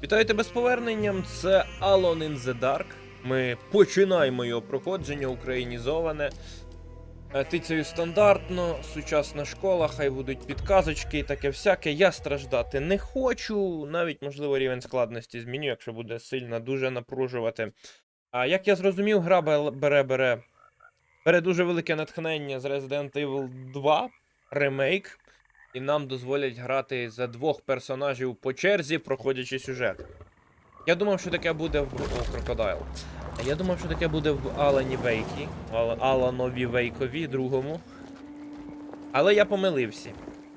Вітаю тебе з поверненням, це Alone in the Dark. Ми починаємо його проходження українізоване. Тицею стандартно, сучасна школа, хай будуть підказочки і таке всяке. Я страждати не хочу, навіть, можливо, рівень складності зміню, якщо буде сильно дуже напружувати. А як я зрозумів, гра бере дуже велике натхнення з Resident Evil 2 ремейк. І нам дозволять грати за двох персонажів по черзі, проходячи сюжет. Я думав, що таке буде в... О, крокодайл. Я думав, що таке буде в Алані Вейкі. Аланові Вейкові, другому. Але я помилився.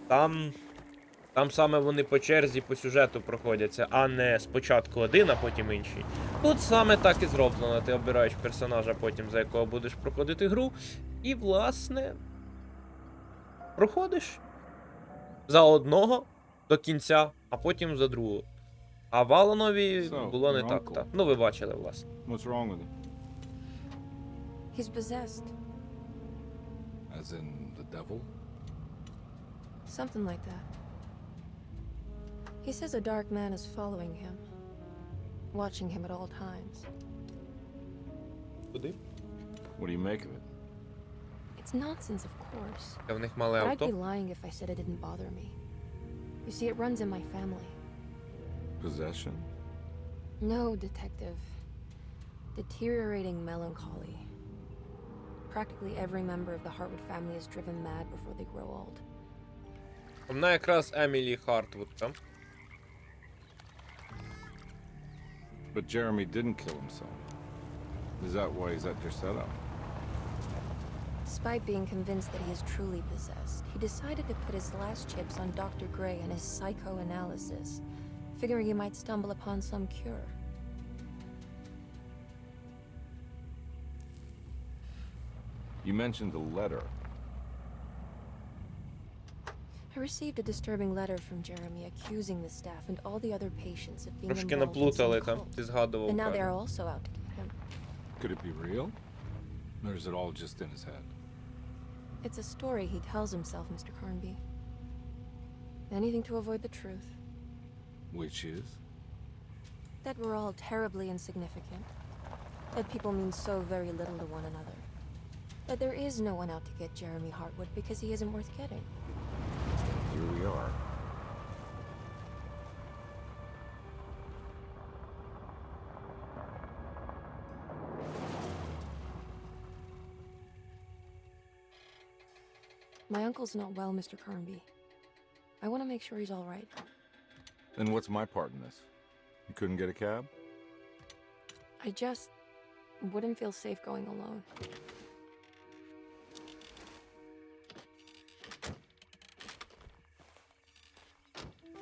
Там саме вони по черзі, по сюжету проходяться, а не спочатку один, а потім інший. Тут саме так і зроблено. Ти обираєш персонажа, потім за якого будеш проходити гру. І, власне, проходиш. За одного до кінця, а потім за другого. А в Аланові було не так, так. Ну, ви бачили, власне. What's wrong with him? He's possessed. As in the devil? Something like that. He says a dark man is following him, watching him at all times. Куди? What do you make of it? It's nonsense, of course. В них мале But I'd авто. be lying if I said it didn't bother me. You see, it runs in my family. Possession? No, detective. Deteriorating melancholy. Practically every member of the Hartwood family is driven mad before they grow old. Вона якраз Емілі Хартвуд, там. But Jeremy didn't kill himself. Is that why he's at your setup? Despite being convinced that he is truly possessed, he decided to put his last chips on Dr. Gray and his psychoanalysis, figuring he might stumble upon some cure. You mentioned the letter. I received a disturbing letter from Jeremy accusing the staff and all the other patients of being Трошки involved in наплутали some там, cult. ти згадував. And now they правильно. are also out to get him. Could it be real? Or is it all just in his head? It's a story he tells himself, Mr. Carnby. Anything to avoid the truth. Which is? That we're all terribly insignificant. That people mean so very little to one another. That there is no one out to get Jeremy Hartwood because he isn't worth getting. Here we are. My uncle's not well, Mr. Carnby. I want to make sure he's all right. Then what's my part in this? You couldn't get a cab? I just wouldn't feel safe going alone.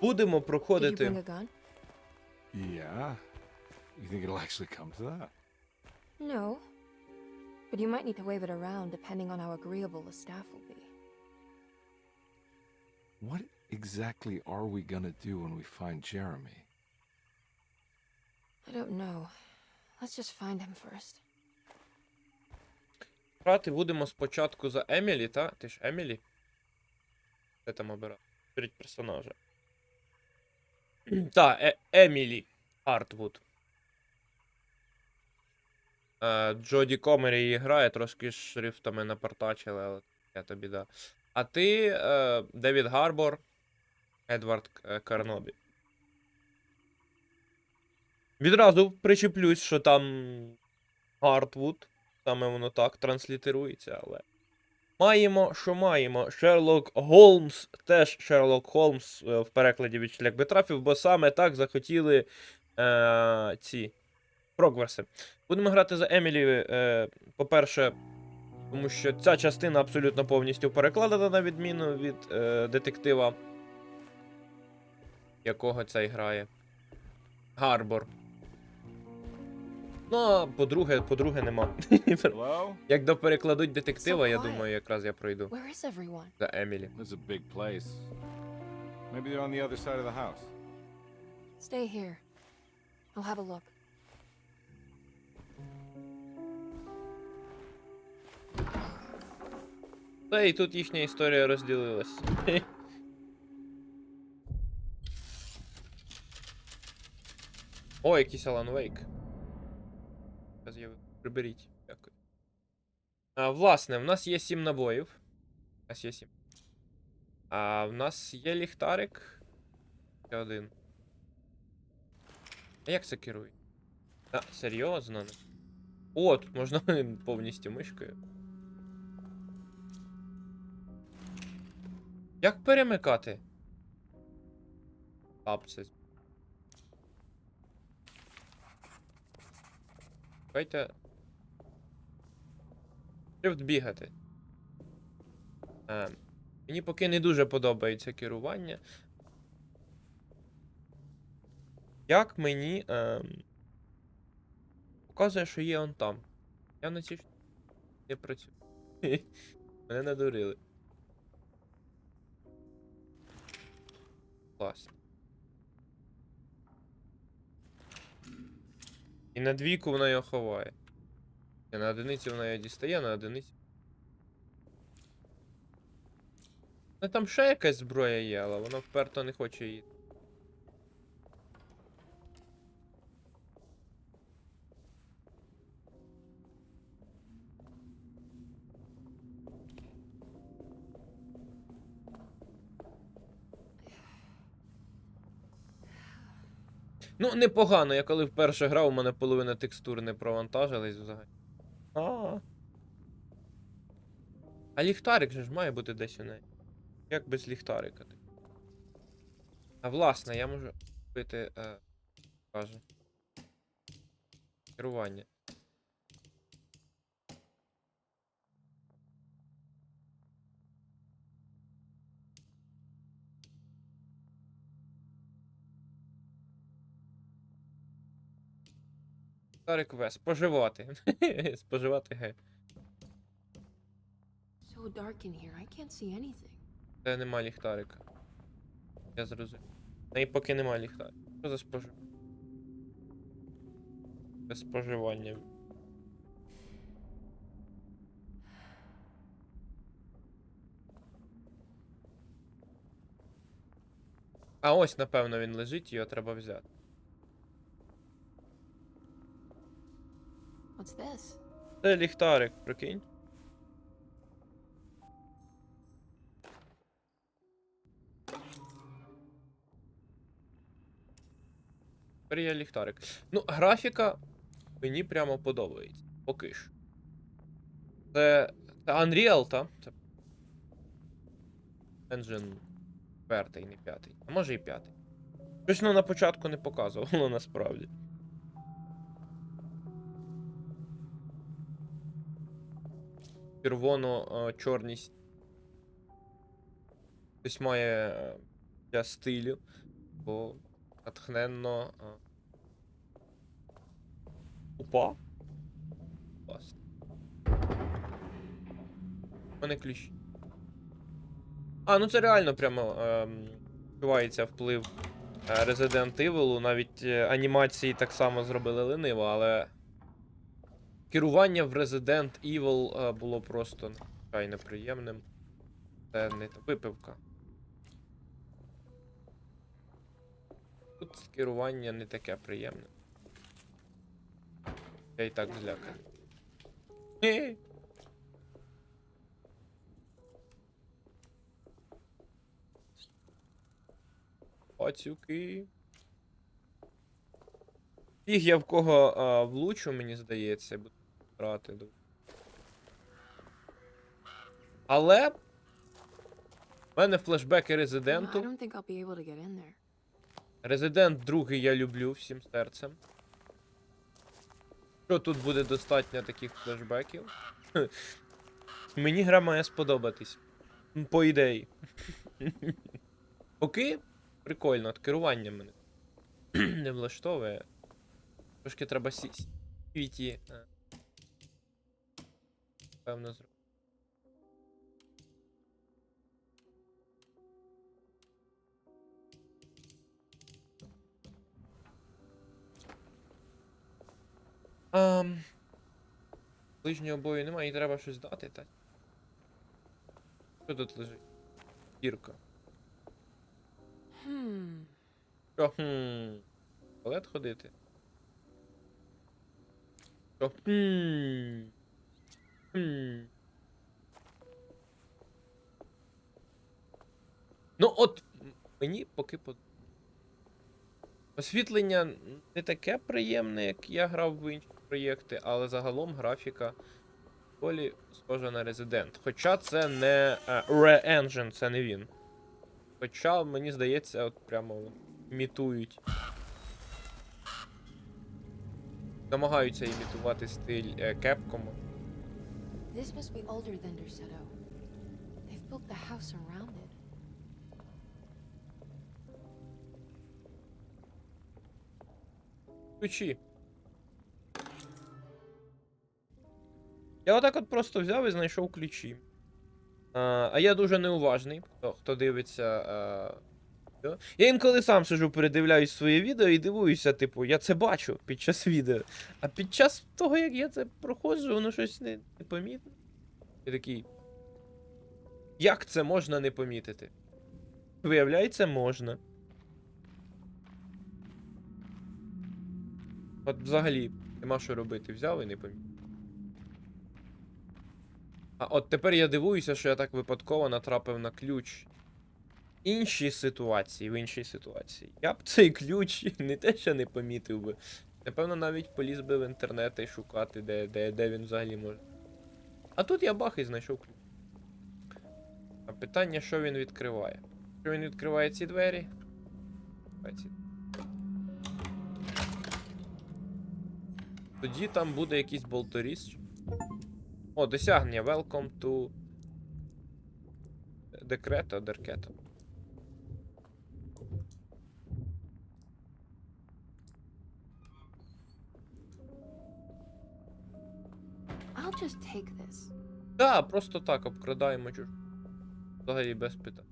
Будемо Did you проходити. bring a gun? Yeah. You think it'll actually come to that? No. But you might need to wave it around depending on how agreeable the staff will be. What exactly are we gonna do when we find Jeremy? I don't know. Let's just find him first. Грати будемо спочатку за Емілі, та? Ти ж Емілі? Де там обирав? Беріть персонажа. Та, Емілі Хартвуд. Джоді Комері її грає, трошки шрифтами напартачили, але я тобі да. А ти Девід Гарбор, Едвард Карнобі. Відразу причеплюсь, що там Хартвуд, саме воно так транслітерується, але маємо, що маємо. Шерлок Голмс, теж Шерлок Холмс в перекладі від шлях би трафів, бо саме так захотіли ці Прогверси. Будемо грати за Емілі, по-перше, тому що ця частина абсолютно повністю перекладена, на відміну від детектива, якого цей грає. Гарбор. Ну, а по-друге нема. Hello? Як доперекладуть детектива, я So quiet. думаю, якраз я пройду Where is everyone? за Емілі. This is a big place. Maybe they're on the other side of the house. Stay here. I'll have a look. Та і тут їхня історія розділилась. О, якийсь Алан Вейк. Приберіть. Дякую. Власне, в нас є 7 набоїв. У нас є 7. А в нас є ліхтарик. Ще один. А як це керує? Серйозно? О, тут можна повністю мишкою. Як перемикати? Це. Давайте. Shift бігати. Мені поки не дуже подобається керування. Як мені показує, що є он там. Я на цій штуці не працюю. Мене надурили. Класно. І на двійку вона його ховає. І на одиницю вона його дістає, на одиницю. Ну там ще якась зброя є, але вона вперто не хоче її. Ну, непогано, я коли вперше грав, у мене половина текстур не провантажились взагалі. А ліхтарик же ж має бути десь у неї. Як без ліхтарика? А власне, я можу купити, кажу, керування. Ліхтарик В. Споживати. Споживати Г. So dark in here, I can't see anything. Це нема ліхтарика. Я зрозумів. І поки нема ліхтарика. Що за споживання? Без споживання. А ось, напевно, він лежить, його треба взяти. What's this? Це ліхтарик, прикинь. Тепер є ліхтарик. Ну, графіка мені прямо подобається. Поки що. Це Unreal, та? Це Engine 4, не 5. А може і 5. Щось на початку не показувало насправді. Червоно-чорність. Хтось має для стилю, бо натхненно. Опа. Класно. У мене ключ. Ну це реально прямо відчувається вплив Resident Evil. Навіть анімації так само зробили лениво, але керування в Resident Evil було просто надзвичайно приємним. Це не випивка. Тут керування не таке приємне. Я і так зляканий. Пацюки. Фіг я в кого влучу, мені здається, буду грати. Але в мене флешбеки Резиденту. I don't think I'll be able to get in there. Резидент 2 я люблю всім серцем. Що тут буде достатньо таких флешбеків? Мені гра має сподобатись. По ідеї. Поки прикольно, от керування мене не влаштовує. Трошки треба світі. Певно зробити. Ближнього бою немає, і треба щось дати, так? Що тут лежить? Дірка. Що, туалет ходити? Що? Хм. Ну, от, мені поки освітлення не таке приємне, як я грав в інші проєкти, але загалом графіка доволі схожа на Resident. Хоча це не Re-Engine, це не він. Хоча, мені здається, от прямо імітують. Намагаються імітувати стиль Capcom. This must be older than Derceto. They've built the house around it. Ключі. Я отак от просто взяв і знайшов ключі. А я дуже неуважний, хто дивиться. Я інколи сам сижу, передивляюсь своє відео і дивуюся, типу, я це бачу під час відео. А під час того, як я це проходжу, воно щось не помітно. І такий. Як це можна не помітити? Виявляється, можна. От взагалі, нема що робити. Взяв і не помітив. А от тепер я дивуюся, що я так випадково натрапив на ключ. В іншій ситуації. Я б цей ключ не те, що не помітив би. Напевно, навіть поліз би в інтернет і шукати, де він взагалі може. А тут я бах і знайшов ключ. А питання, що він відкриває? Що він відкриває ці двері? Тоді там буде якийсь болторіз. О, досягнення. Welcome to Деркето. I'll just take this. Так, просто так обкрадаємо чужу. Взагалі без питань.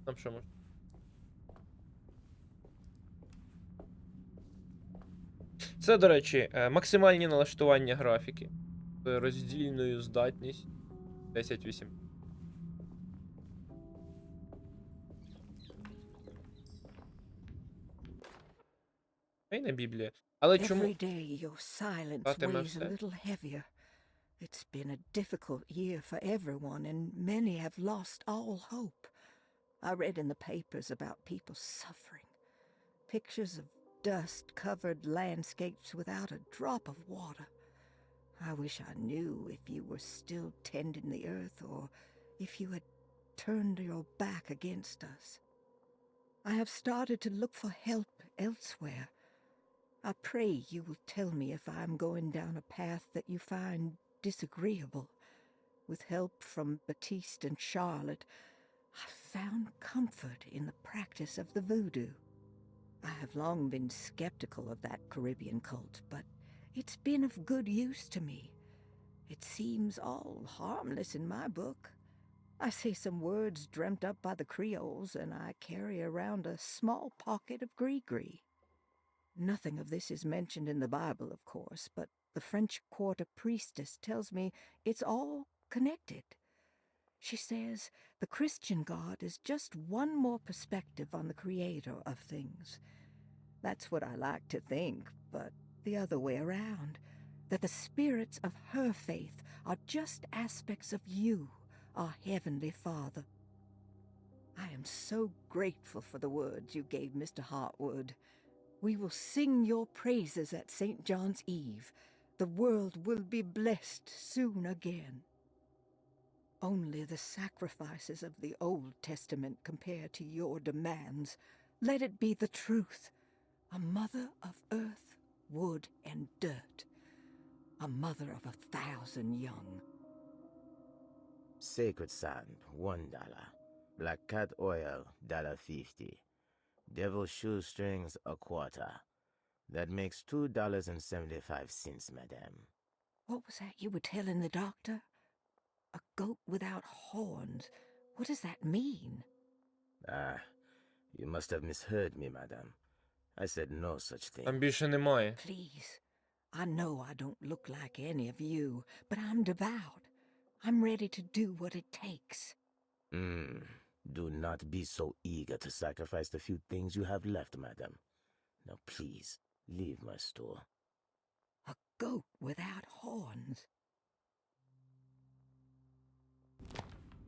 Там що можна? Це, до речі, максимальні налаштування графіки. З роздільною здатністю 1080. Файна Біблія. Але чому? Every day your silence Фатиме weighs a все. little heavier. It's been a difficult year for everyone, and many have lost all hope. I read in the papers about people suffering. Pictures of dust-covered landscapes without a drop of water. I wish I knew if you were still tending the earth or if you had turned your back against us. I have started to look for help elsewhere. I pray you will tell me if I'm going down a path that you find disagreeable. With help from Baptiste and Charlotte, I've found comfort in the practice of the voodoo. I have long been skeptical of that Caribbean cult, but it's been of good use to me. It seems all harmless in my book. I say some words dreamt up by the Creoles, and I carry around a small pocket of gris-gris. Nothing of this is mentioned in the Bible, of course, but the French quarter priestess tells me it's all connected. She says the Christian God is just one more perspective on the creator of things. That's what I like to think, but the other way around, that the spirits of her faith are just aspects of you, our Heavenly Father. I am so grateful for the words you gave Mr. Hartwood. We will sing your praises at St. John's Eve. The world will be blessed soon again. Only the sacrifices of the Old Testament compare to your demands. Let it be the truth. A mother of earth, wood, and dirt. A mother of 1,000 young. Sacred sand, $1. Black cat oil, $1.50. Devil shoestrings, $0.25. That makes $2.75, madame. What was that you were telling the doctor? A goat without horns. What does that mean? Ah, you must have misheard me, madame. I said no such thing. Там більше немає. Please. I know I don't look like any of you, but I'm devout. I'm ready to do what it takes. Do not be so eager to sacrifice the few things you have left, madam. Now please, leave my store. A goat without horns.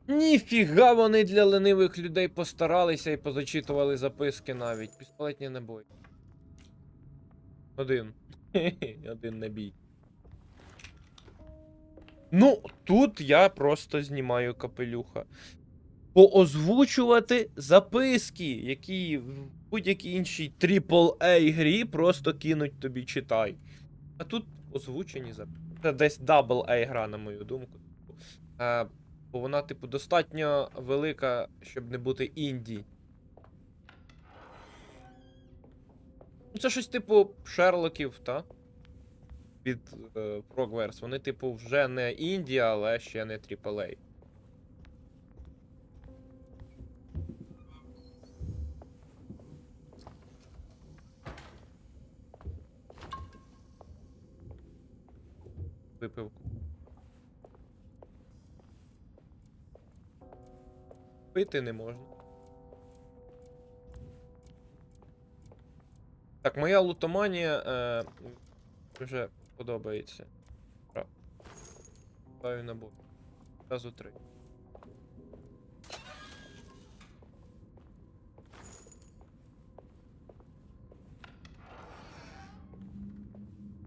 Ніфіга вони для ленивих людей постаралися і позачитували записки навіть. Пістолетні набої. Один. Один набій. Ну, тут я просто знімаю капелюха. Поозвучувати записки, які в будь-якій іншій AAA грі просто кинуть тобі читай. А тут озвучені записки. Це десь AA гра, на мою думку. Бо вона, типу, достатньо велика, щоб не бути інді. Ну, це щось типу Шерлоків, та? Від Frogwares. Вони, типу, вже не інді, але ще не AAA. Випивку. Пити не можна. Так, моя лутоманія вже подобається. Ставлю набор. Разу 3.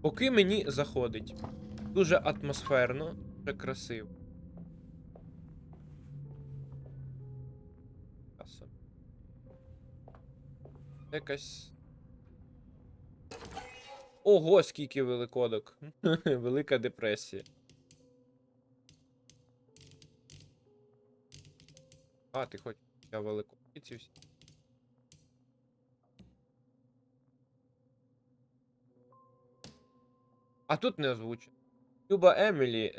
Поки мені заходить. Дуже атмосферно, дуже красиво. Якась... Ого, скільки великодок. Велика депресія. А, ти хочеш, я великодки ці всі. А тут не озвучено. Люба Емілі,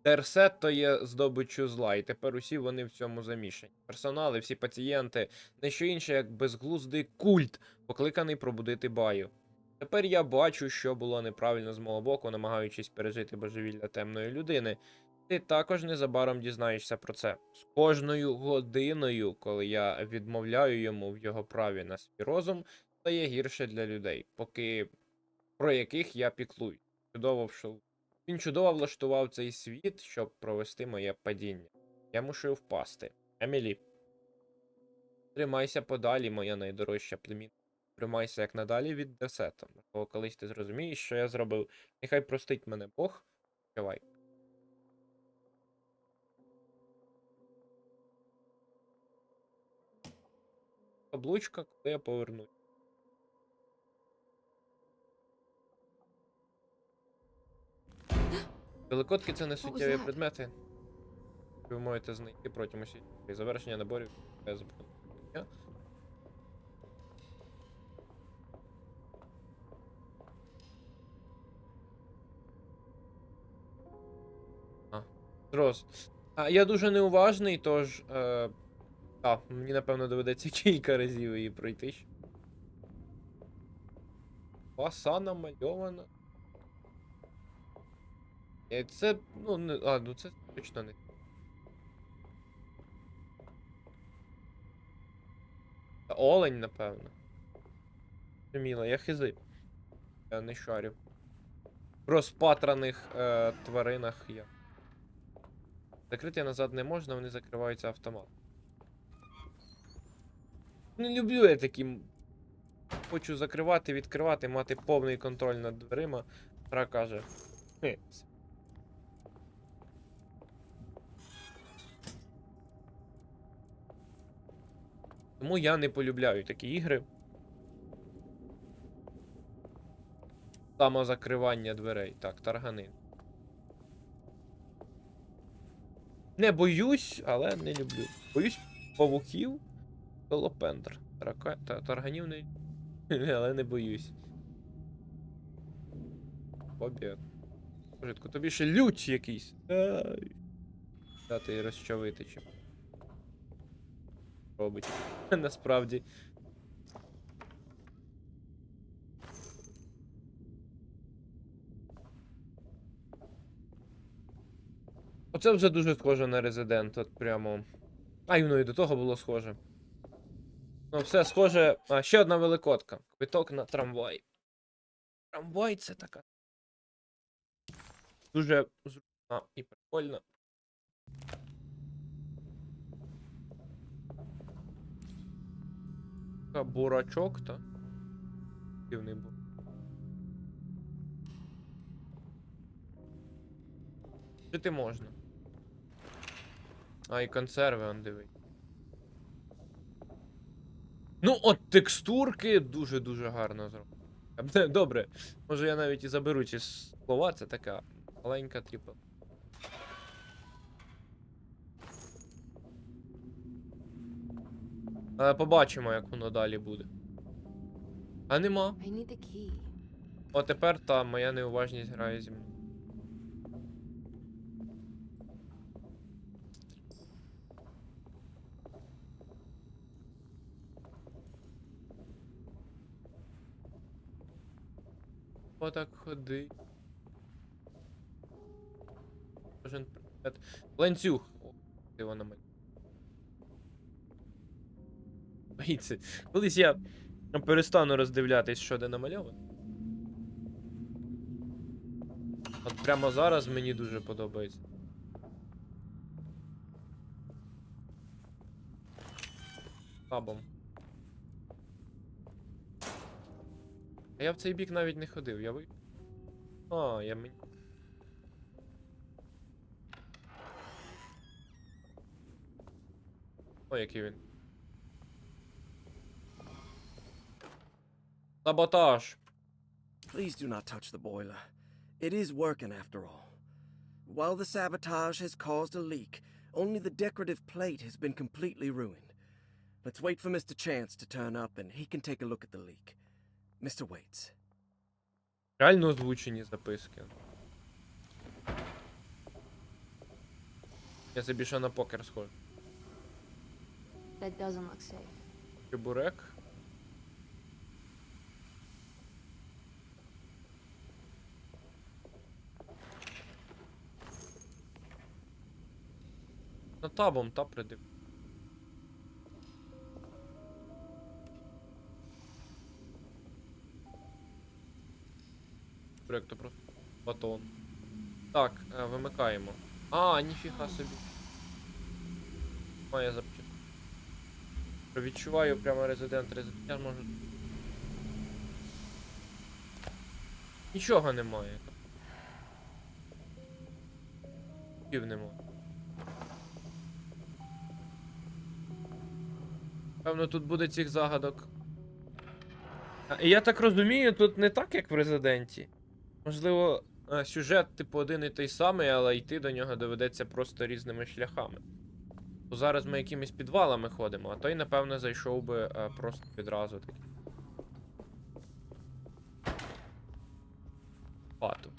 Терсет то є здобиччю зла, і тепер усі вони в цьому замішані. Персонали, всі пацієнти, не що інше, як безглуздий культ, покликаний пробудити баю. Тепер я бачу, що було неправильно з мого боку, намагаючись пережити божевілля темної людини. Ти також незабаром дізнаєшся про це. З кожною годиною, коли я відмовляю йому в його праві на свій розум, стає гірше для людей, про яких я піклуюсь. Він чудово влаштував цей світ, щоб провести моє падіння. Я мушу впасти. Емілі. Тримайся подалі, моя найдорожча племінниця. Тримайся як надалі від Десета. Бо колись ти зрозумієш, що я зробив. Нехай простить мене Бог. Давай. Облучка, коли я повернусь. Великодки — це не суттєві that? предмети. Ви можете знайти протягом усіх завершення наборів без запитання. Зрос. Я дуже неуважний, тож... мені, напевно, доведеться кілька разів її пройти. Паса намальована. Це, ну, не... ну це точно не... Олень, напевно. Міло, я хизи. Я не шарю. В розпатраних тваринах я. Закрити назад не можна, вони закриваються автоматом. Не люблю я такі. Хочу закривати, відкривати, мати повний контроль над дверима. Гра каже. Тому я не полюбляю такі ігри. Самозакривання дверей. Так, таргани. Не боюсь, але не люблю. Боюсь павуків, колопендр. Тарганів не... але не боюсь. Побіг. Житко, тобі ще лють якийсь. Дати розчавити чим. Робить. Насправді. Оце вже дуже схоже на Резидент, от прямо. І воно і до того було схоже. Ну, все схоже. Ще одна великодка. Квиток на трамвай. Трамвай це така. Дуже зручна і прикольна. Така бурачок, та? Дивний був. Жити можна. А, і консерви, он дивись. Ну, от текстурки дуже-дуже гарно зроблені. Добре, може я навіть і заберу ці слова, це така маленька тріпа. Але побачимо, як воно далі буде. А нема. I need the key. О, тепер та моя неуважність грає зі мною. Отак ходи. Кожен предмет. Ланцюг. О, ти вона мені. Боїться. Колись я перестану роздивлятись, що де намальовано. От прямо зараз мені дуже подобається. Табом. А я в цей бік навіть не ходив, я вийшов. А, я мені. О, який він. Саботаж. Please do not touch the boiler. It is working after all. While the sabotage has caused a leak, only the decorative plate has been completely ruined. Let's wait for Mr. Chance to turn up and he can take a look at the leak. Mr. Waits. Реально озвучені записки. Я собі ще на покер схожу. That doesn't look safe. Чебурек. На табом, та придив. Чебурек то просто батон. Так, вимикаємо. А, ніфіга собі. Має запчасти. Відчуваю прямо резидент. Я можу. Нічого немає. Пів немає. Певно, тут буде цих загадок. Я так розумію, тут не так, як в Резиденті. Можливо, сюжет, типу, один і той самий, але йти до нього доведеться просто різними шляхами. Бо зараз ми якимись підвалами ходимо, а той, напевно, зайшов би просто відразу таки. Хату.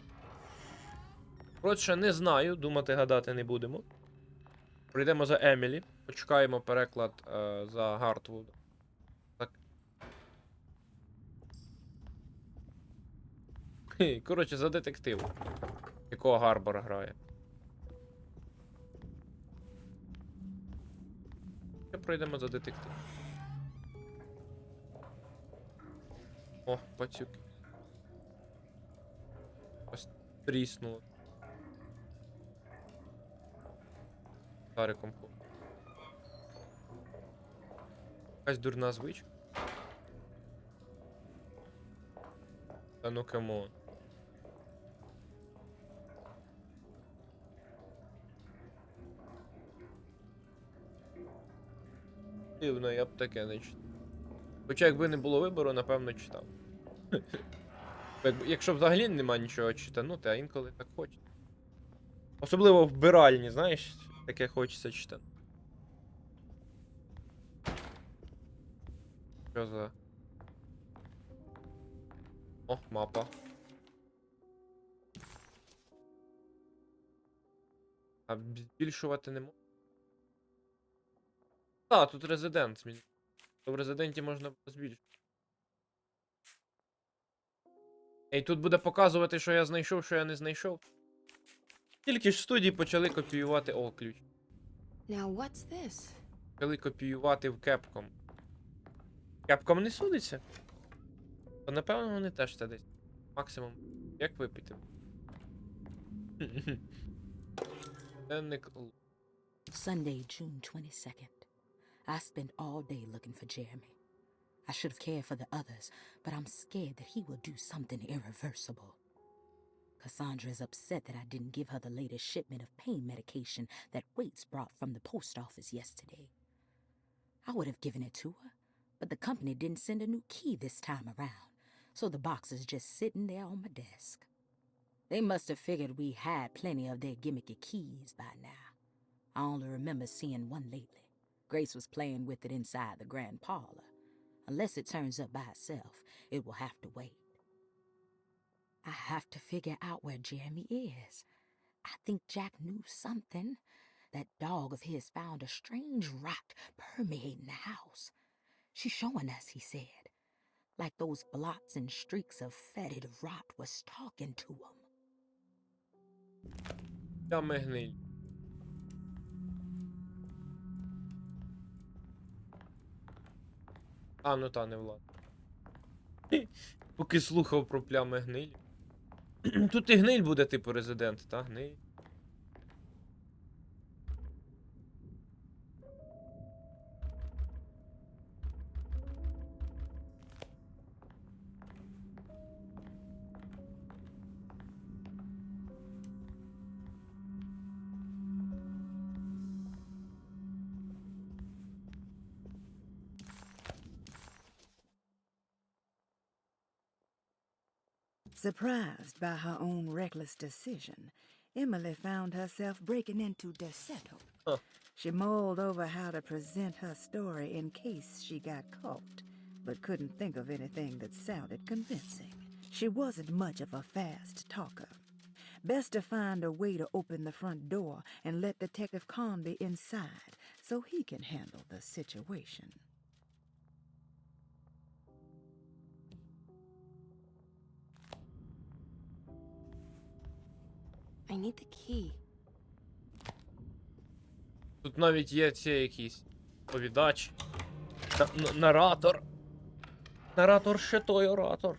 Коротше, не знаю, думати, гадати не будемо. Прийдемо за Емілі, почекаємо переклад за Гартвуд. Так. Коротше, за детективу, якого Гарбор грає. Пройдемо за детектив. О, пацюки. Ось тріснуло. Стариком. Якась дурна звичка. Та ну камон. Дивно, я б таке не читав. Хоча якби не було вибору, напевно, читав. Якщо взагалі нема нічого читанути, а інколи так хочеться. Особливо в вбиральні, знаєш, таке хочеться читати. Що за... О, мапа. А збільшувати не можна? Так, тут резидент змінив. В резиденті можна збільшити. І тут буде показувати, що я знайшов, що я не знайшов. Тільки ж в студії почали копіювати... О, ключ. Now what's this? Почали копіювати в Capcom. Capcom не судиться? То напевно вони теж це десь. Максимум. Як випити? Денник. Sunday, June 22nd. I spent all day looking for Jeremy. I should have cared for the others, but I'm scared that he will do something irreversible. Cassandra is upset that I didn't give her the latest shipment of pain medication that Waits brought from the post office yesterday. I would have given it to her, but the company didn't send a new key this time around, so the box is just sitting there on my desk. They must have figured we had plenty of their gimmicky keys by now. I only remember seeing one lately. Grace was playing with it inside the grand parlor. Unless it turns up by itself, it will have to wait. I have to figure out where Jeremy is. I think Jack knew something. That dog of his found a strange rot permeating the house. She's showing us, he said. Like those blots and streaks of fetid rot was talking to him. Там гниль. А, ну та, не Влад. Поки слухав про плями гнилі. Тут і гниль буде, типу, резидент, та? Гниль. Surprised by her own reckless decision, Emily found herself breaking into Desetto. Huh. She mulled over how to present her story in case she got caught, but couldn't think of anything that sounded convincing. She wasn't much of a fast talker. Best to find a way to open the front door and let Detective Conby inside so he can handle the situation. I need the key. Тут навіть є ці якісь повідач. Наратор. Наратор ще той оратор.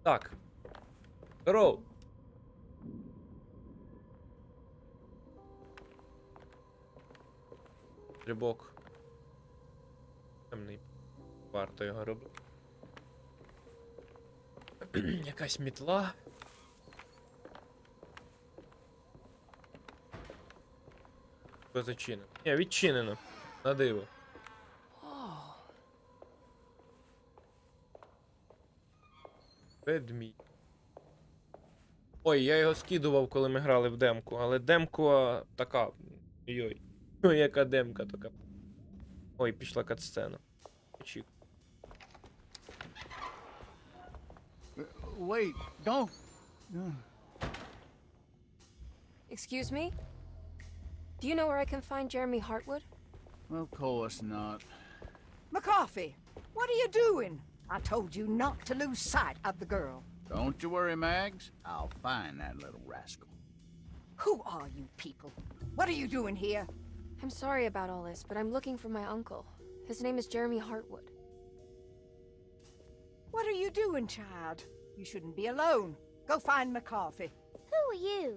Так. Здоров. Грибок. Темний. Варто його робити. Якась мітла. Зачинено. Ні, відчинено. На диво. Ведмідь. Ой, я його скидував, коли ми грали в демку, але демка така. Йой. Ой, яка демка така. Ой, пішла катсцена. Очік. Wait, don't. Excuse me? Do you know where I can find Jeremy Hartwood? Of course not. McCarthy, what are you doing? I told you not to lose sight of the girl. Don't you worry, Mags. I'll find that little rascal. Who are you people? What are you doing here? I'm sorry about all this, but I'm looking for my uncle. His name is Jeremy Hartwood. What are you doing, child? You shouldn't be alone. Go find McCarthy. Who are you?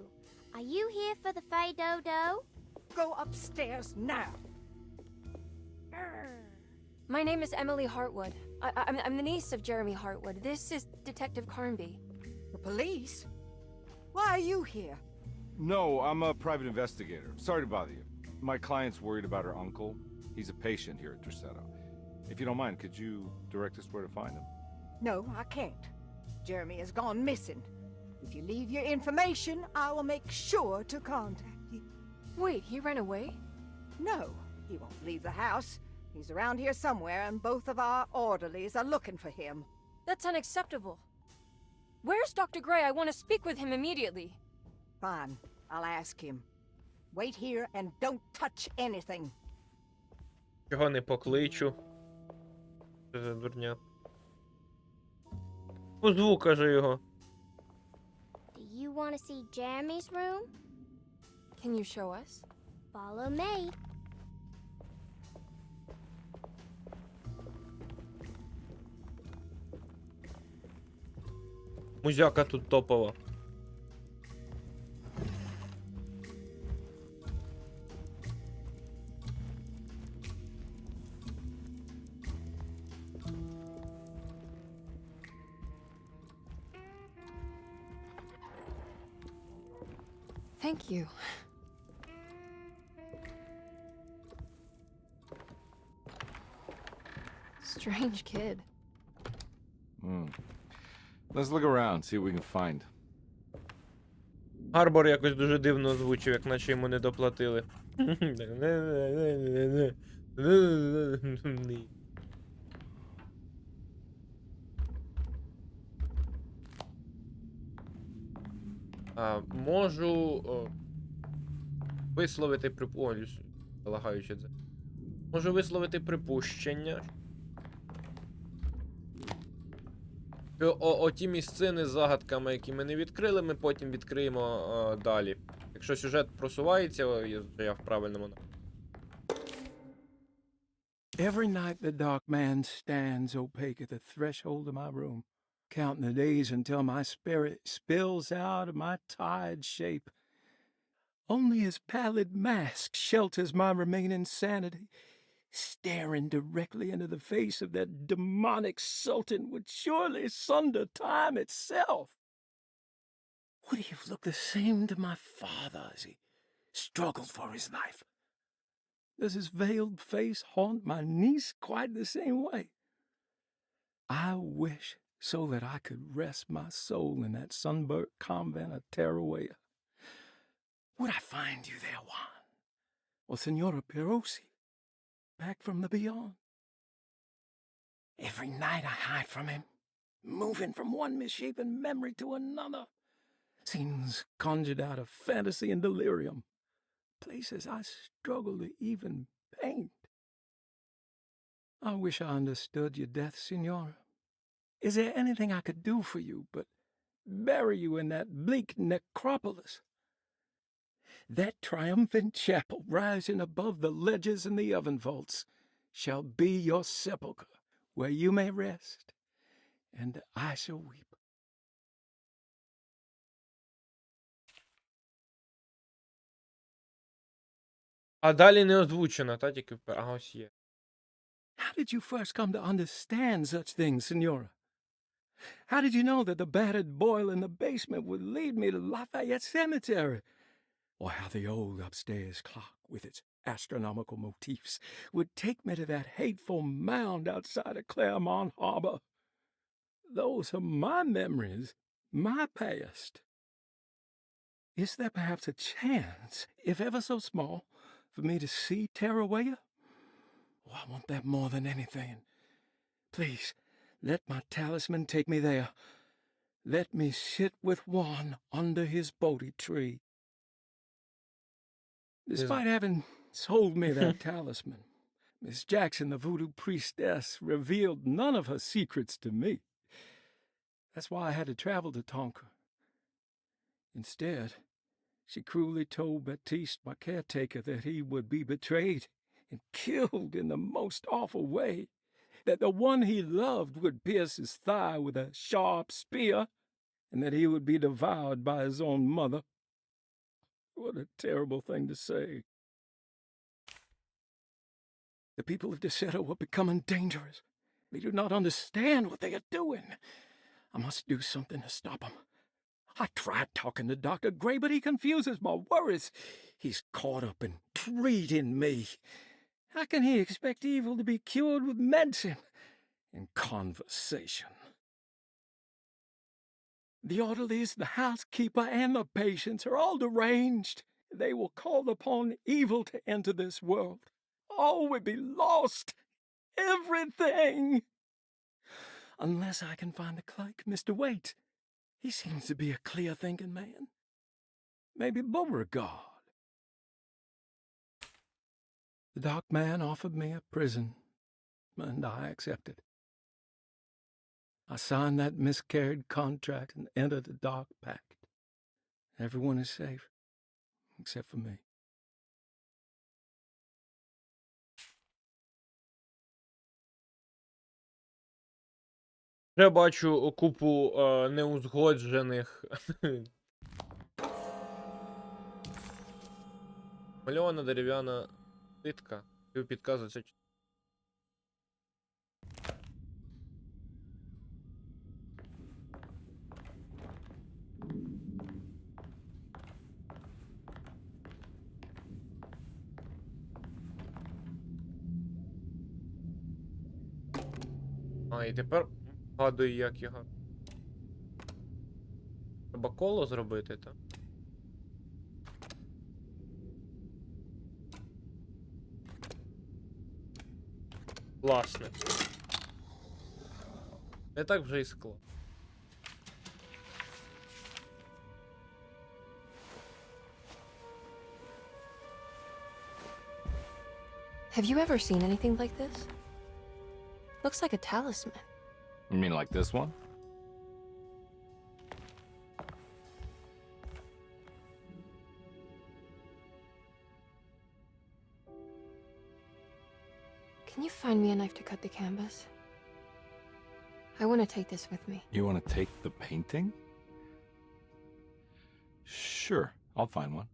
Are you here for the Fay Dodo? Go upstairs now. My name is Emily Hartwood. I'm the niece of Jeremy Hartwood. This is Detective Carnby. The police? Why are you here? No, I'm a private investigator. Sorry to bother you. My client's worried about her uncle. He's a patient here at Derceto. If you don't mind, could you direct us where to find him? No, I can't. Jeremy has gone missing. If you leave your information, I will make sure to contact you. Wait, he ran away? No, he won't leave the house. He's around here somewhere, and both of our orderlies are looking for him. That's unacceptable. Where's Dr. Gray? I want to speak with him immediately. Fine, I'll ask him. Wait here and don't touch anything. Чого не покличу? Що за дурня? Позву, каже його. Do you want to see Jeremy's room? Can you show us? Follow me. Музяка тут топова. Thank you. Strange kid. Let's look around, see what we can find. Гарбор якось дуже дивно озвучив, як наче йому не доплатили. Можу висловити лагаючи це. Можу висловити припущення. Оті місцини з загадками, які ми не відкрили, ми потім відкриємо далі. Якщо сюжет просувається, я в правильному. Every night the dark man stands opaque at the threshold of my room, counting the days until my spirit spills out of my tired shape. Only his pallid mask shelters my remaining sanity. Staring directly into the face of that demonic sultan would surely sunder time itself. Would he have looked the same to my father as he struggled for his life? Does his veiled face haunt my niece quite the same way? I wish so that I could rest my soul in that sunburnt convent of Terawea. Would I find you there, Juan? Or Senora Perosi, back from the beyond? Every night I hide from him, moving from one misshapen memory to another. Scenes conjured out of fantasy and delirium. Places I struggle to even paint. I wish I understood your death, Signora. Is there anything I could do for you but bury you in that bleak necropolis? That triumphant chapel rising above the ledges and the oven vaults shall be your sepulchre, where you may rest, and I shall weep. А далі не озвучено, та тільки ось є. How did you first come to understand such things, Signora? How did you know that the battered boil in the basement would lead me to Lafayette Cemetery? Or how the old upstairs clock, with its astronomical motifs, would take me to that hateful mound outside of Claremont Harbor? Those are my memories, my past. Is there perhaps a chance, if ever so small, for me to see Terawea? Oh, I want that more than anything. Please, let my talisman take me there. Let me sit with Juan under his Bodhi tree. Despite having sold me that talisman, Miss Jackson, the voodoo priestess, revealed none of her secrets to me. That's why I had to travel to Tonka. Instead, she cruelly told Baptiste, my caretaker, that he would be betrayed and killed in the most awful way, that the one he loved would pierce his thigh with a sharp spear, and that he would be devoured by his own mother. What a terrible thing to say. The people of Deseto are becoming dangerous. They do not understand what they are doing. I must do something to stop them. I tried talking to Dr. Gray, but he confuses my worries. He's caught up in treating me. How can he expect evil to be cured with medicine and conversation? The orderlies, the housekeeper, and the patients are all deranged. They will call upon evil to enter this world. All will be lost. Everything. Unless I can find the clerk, Mr. Waite. He seems to be a clear-thinking man. Maybe Beauregard. The dark man offered me a prison, and I accepted. I signed that miscarried contract and entered the dark pact. Everyone is safe, except for me. Вже бачу купу неузгоджених. Мальована дерев'яна плитка. Підказується. А, і тепер гадую, як його. Треба коло зробити, так? Класне. Не так вже і скло. Have you ever seen anything like this? Looks like a talisman. You mean like this one? Can you find me a knife to cut the canvas? I want to take this with me. You want to take the painting? Sure, I'll find one.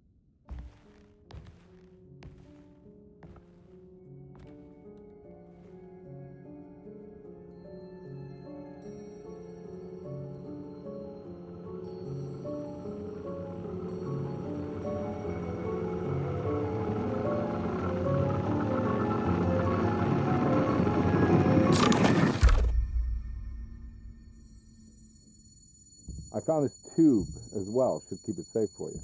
I found this tube as well. Should keep it safe for you.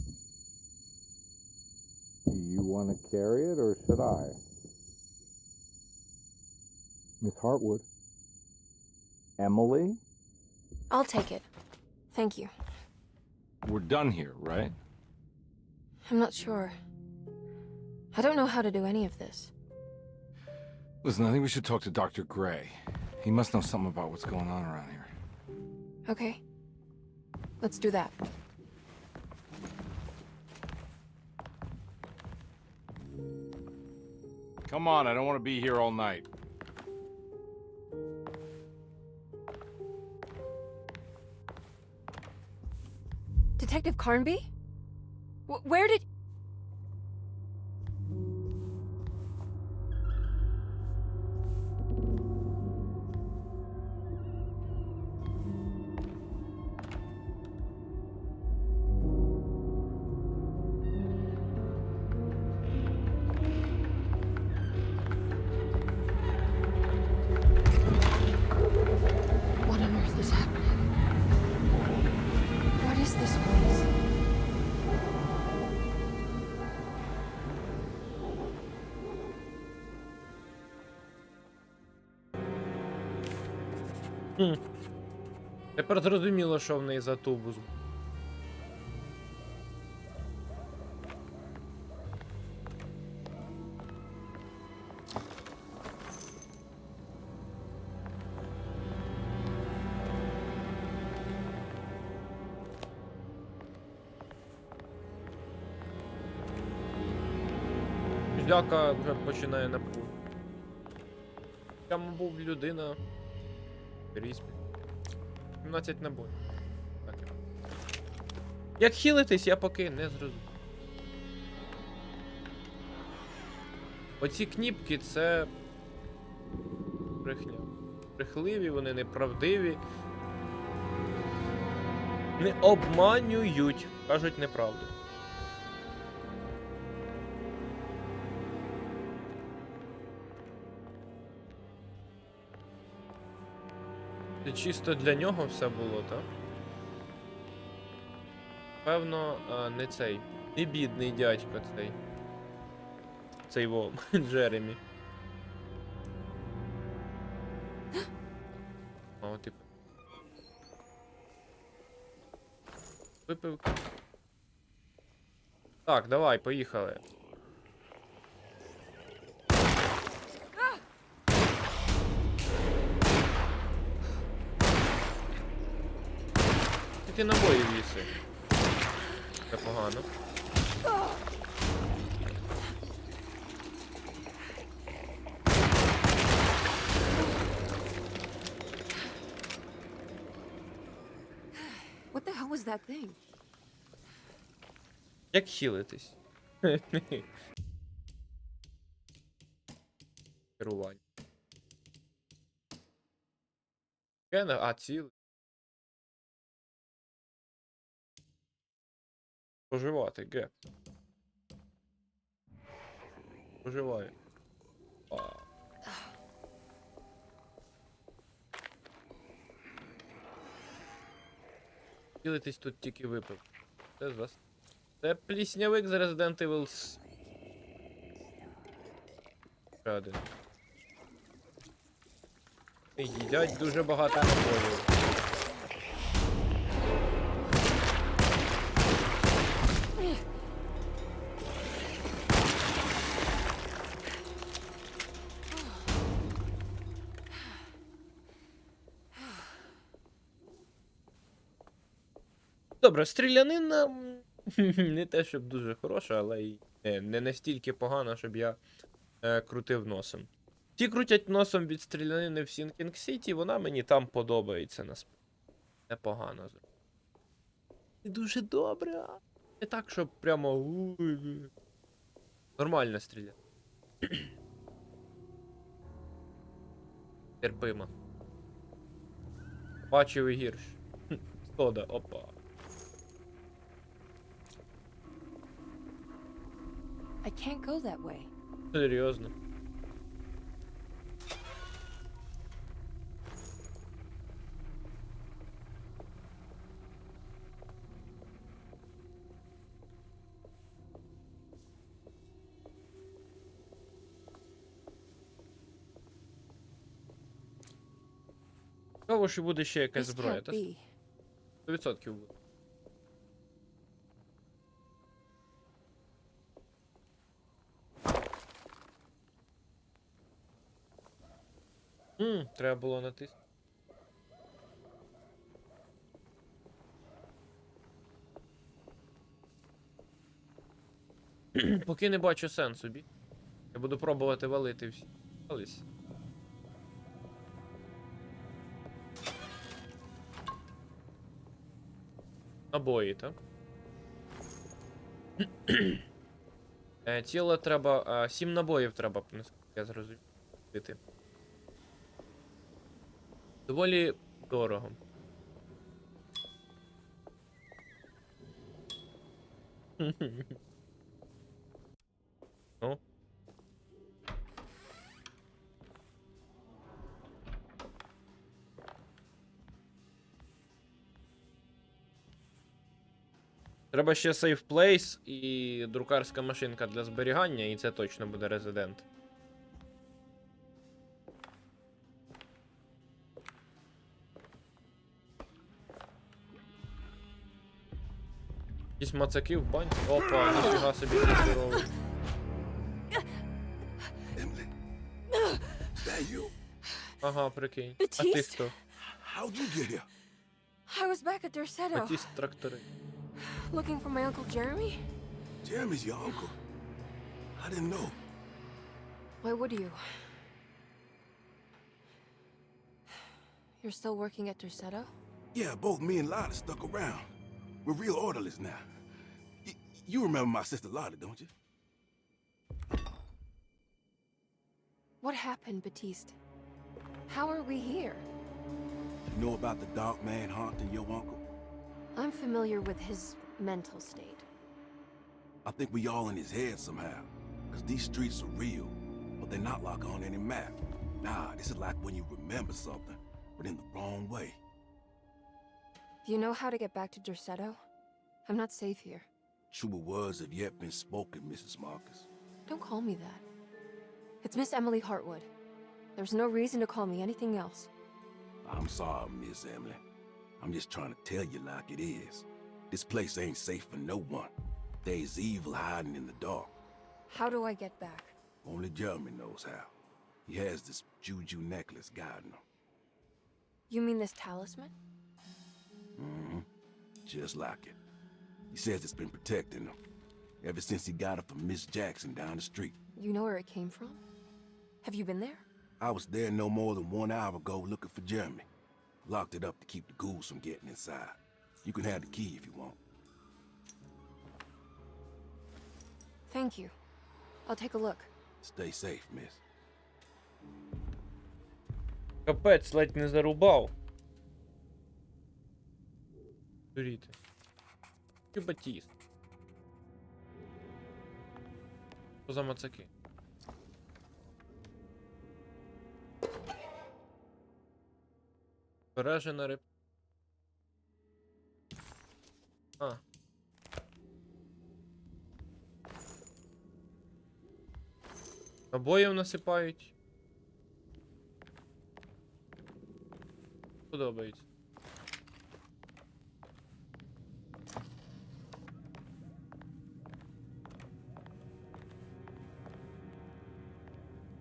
Do you want to carry it or should I? Miss Hartwood? Emily? I'll take it. Thank you. We're done here, right? I'm not sure. I don't know how to do any of this. Listen, I think we should talk to Dr. Gray. He must know something about what's going on around here. Okay. Let's do that. Come on, I don't want to be here all night. Detective Carnby? Where did... What on earth is happening? What is this place? Тепер зрозуміло, що в неї за тубус. Жляка вже починає напру. Там був людина. Різьбі. 17 набоїв. Так. Як хілитись, я поки не зрозумів. Оці кніпки це брехня. Брехливі, вони неправдиві. Не обманюють, кажуть неправду. Це чисто для нього все було, так? Певно, не цей. Не бідний дядько цей. Цей вов, Джеремі. О, типу. Випив. Так, давай, поїхали. Ти набої віси. Це погано. that thing? Як хілитись? Керування. Цілий. Поживати, Г. Поживаю. Цілитись тут тільки випив. Це пліснявик з Resident Evil. Ще один. Їдять дуже багато набоїв. Добре, стрілянина не те, щоб дуже хороша, але й не настільки погана, щоб я крутив носом. Ті крутять носом від стрілянини в Сінкінг Сіті, вона мені там подобається насправді. Непогано. Не дуже добре, а не так, щоб прямо нормально стріляти. Терпимо. Бачив і гірш. Сода, опа. I can't go that way. Серйозно. Цікаво, що буде ще якась This зброя, can't та be. 100% буде. Треба було натиснути. Поки не бачу сенсу бі. Я буду пробувати валити всі. Вались. Набої, так? Тіло треба... 7 набоїв треба, наскільки я зрозумів. Доволі дорого. Ну? Треба ще save place і друкарська машинка для зберігання, і це точно буде резидент. Якісь мацаки в банці. Опа, ніфіга собі здоровий. Ага, прикинь. А ти хто? I was back at Dorsetto, Батіст трактори. looking for my Uncle Jeremy. Jeremy's your uncle. I didn't know. Why would you? You're still working at Dorsetto? Yeah, both me and Lottie stuck around. We're real orderlies now. You remember my sister Lottie, don't you? What happened, Batiste? How are we here? You know about the dark man haunting your uncle? I'm familiar with his mental state. I think we all in his head somehow. Because these streets are real, but they're not like on any map. Nah, this is like when you remember something, but in the wrong way. Do you know how to get back to Dorsetto? I'm not safe here. Truer words have yet been spoken, Mrs. Marcus. Don't call me that. It's Miss Emily Hartwood. There's no reason to call me anything else. I'm sorry, Miss Emily. I'm just trying to tell you like it is. This place ain't safe for no one. There's evil hiding in the dark. How do I get back? Only Jeremy knows how. He has this juju necklace guiding him. You mean this talisman? Mm-hmm. Just like it. He says it's been protecting him ever since he got it from Miss Jackson down the street. You know where it came from? Have you been there? I was there no more than 1 hour ago looking for Jeremy. Locked it up to keep the ghouls from getting inside. You can have the key if you want. Thank you. I'll take a look. Stay safe, miss. Капець, ледь не зарубав. Дуріти. І батіст. Що за мацаки? Бережена риб. А. Набоїв насипають. Подобається.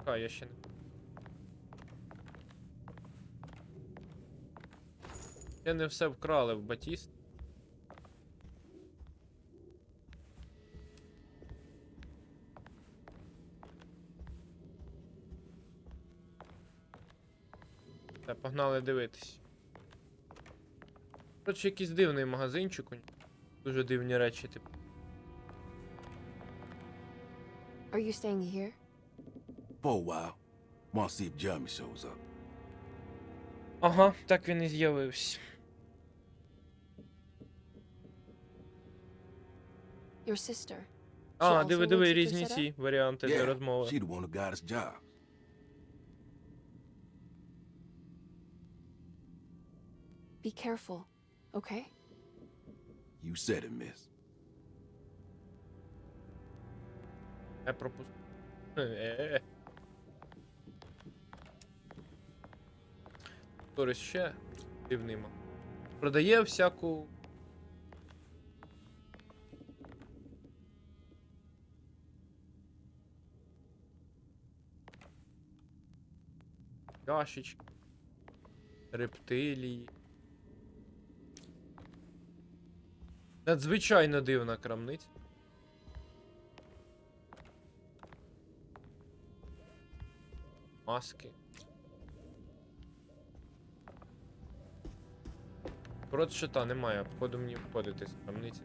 А, я ще не. Я не все вкрали в батіст. Та, погнали дивитись. Коротше, якийсь дивний магазинчик. Дуже дивні речі, типу. Are you staying here? For a while. Want to see if Jeremy shows up. Ага, так він і з'явився. Your sister. She А, also диви, works at різні Trucetta? ці варіанти для Yeah, розмови. she the one who got us jobs. Be careful, okay? You said it, miss. Я пропустив. Хтось ще дивний мав. Продає всяку. Ящички. Рептилії. Надзвичайно дивна крамниця. Маски. Рот щита немає, походу мені входити з крамниці.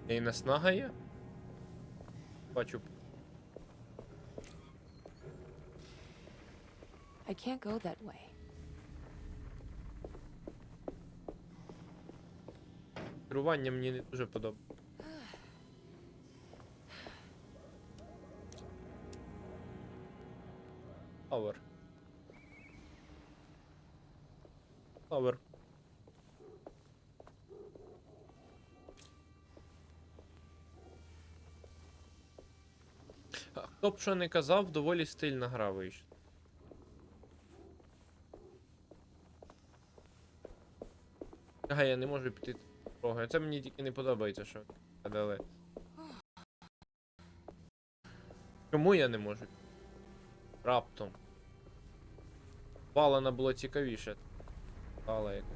І наснага є? Бачу. I can't go that way. Керування мені не дуже подобається. Power. Power. Хто б що не казав, доволі стильна гра вийшла. Ага, я не можу піти дорогою. Це мені тільки не подобається, що дали. Чому я не можу? Раптом. Валана було цікавіше. Вала яка.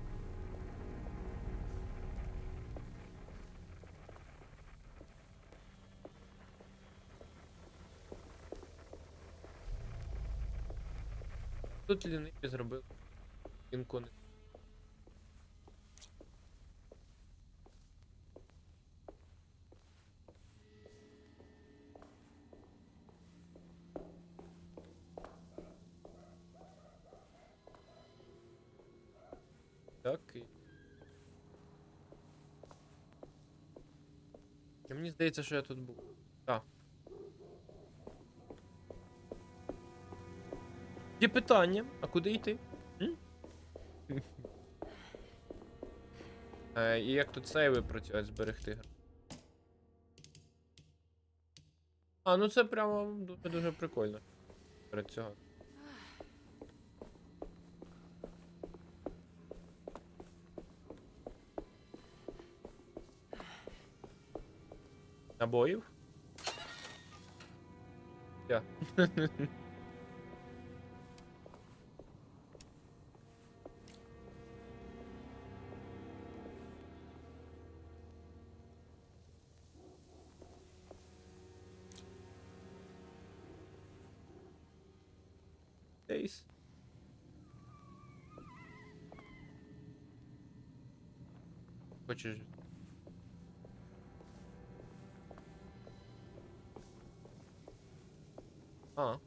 Тут ліниві зробили. Інкони. Так і. Мені здається, що я тут був. Так. Є питання, а куди йти? І як тут сейви працюють, зберегти гру? А, ну це прямо дуже прикольно. Перед цього. Набоїв? Я. Дейс. Хочеш. А.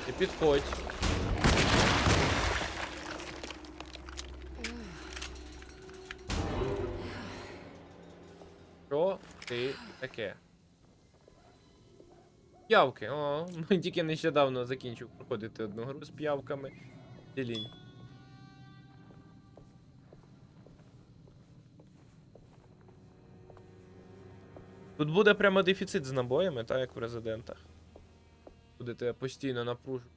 Ти підходь. Що ти таке? П'явки. О, тільки нещодавно закінчив проходити одну гру з п'явками. Лінь. Тут буде прямо дефіцит з набоями, так як в резидентах. Будете постійно напружувати.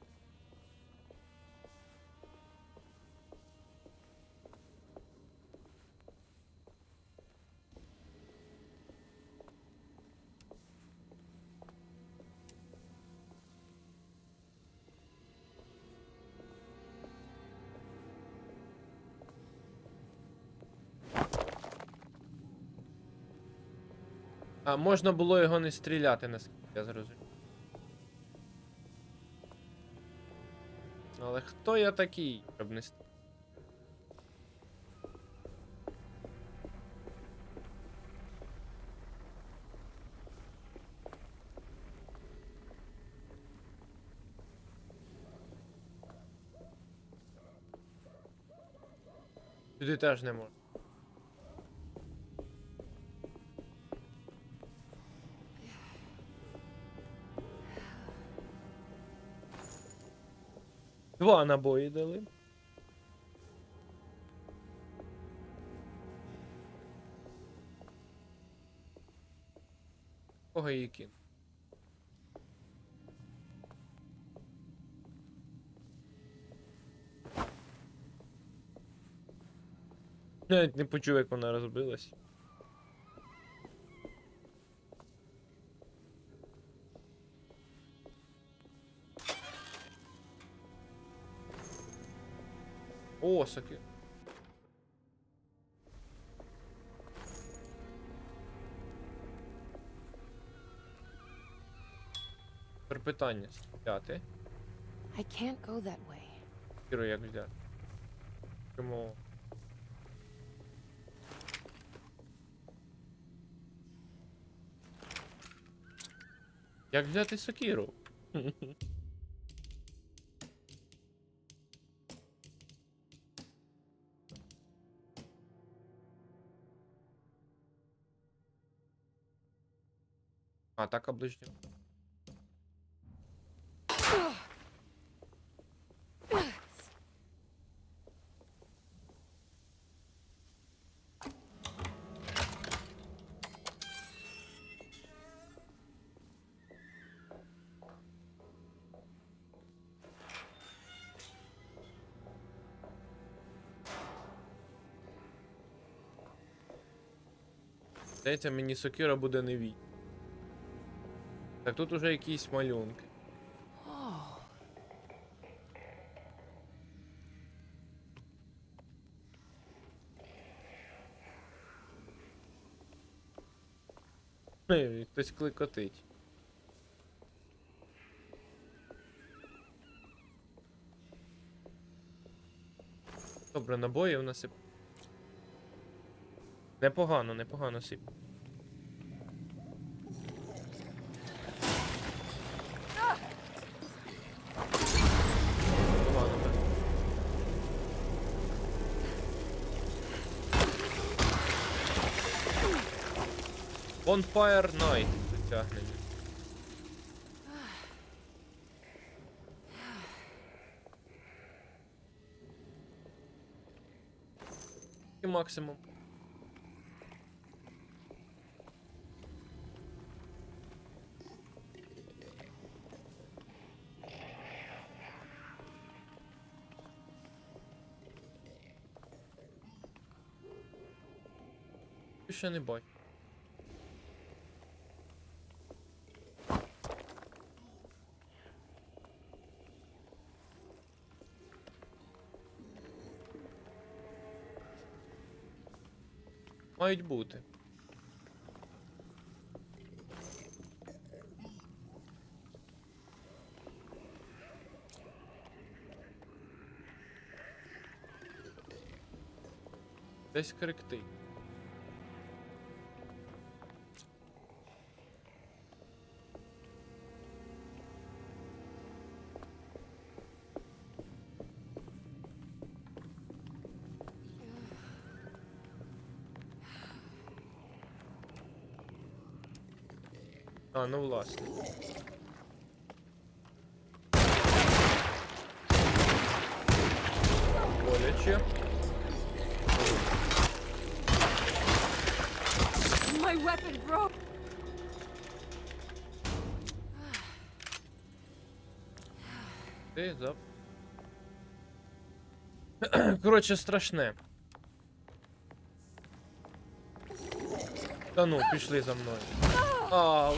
А можна було його не стріляти, наскільки я зрозумів. Але хто я такий, щоб не стріляти? Сюди теж не можна. Два набої дали. Кого її кину? Навіть не почув, як вона розбилась. О, соки. Тепер питання. Взяти. I can't go that way. Кіро як взяти? Чому? Як взяти сокиру? Атака ближня. Здається, мені сокира буде не вій. Так тут уже якісь малюнки. Хтось кликотить. Добре, набоїв насип. Непогано, непогано сип. Непогано, так. Bonfire Night досягнення. І максимум. Ще не бачу. Мають бути. Десь крикти. А, ну власне. Боляче. My weapon broke. Ти зап. Коротше, страшне. Та ну, пішли за мною. Ау.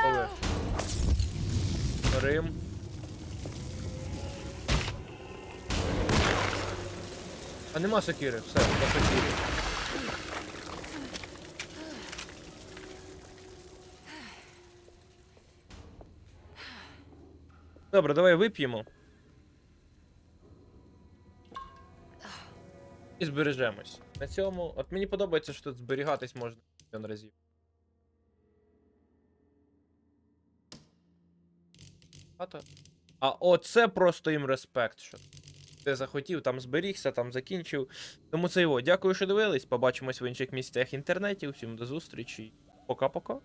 Олег. Рим. А нема сокири, все, до сокири. Добре, давай вип'ємо. І збережемось. На цьому. От мені подобається, що тут зберігатись можна мільйон разів. А оце просто їм респект, що ти захотів, там зберігся, там закінчив. Тому це його. Дякую, що дивились. Побачимось в інших місцях інтернеті. Всім до зустрічі. Пока-пока.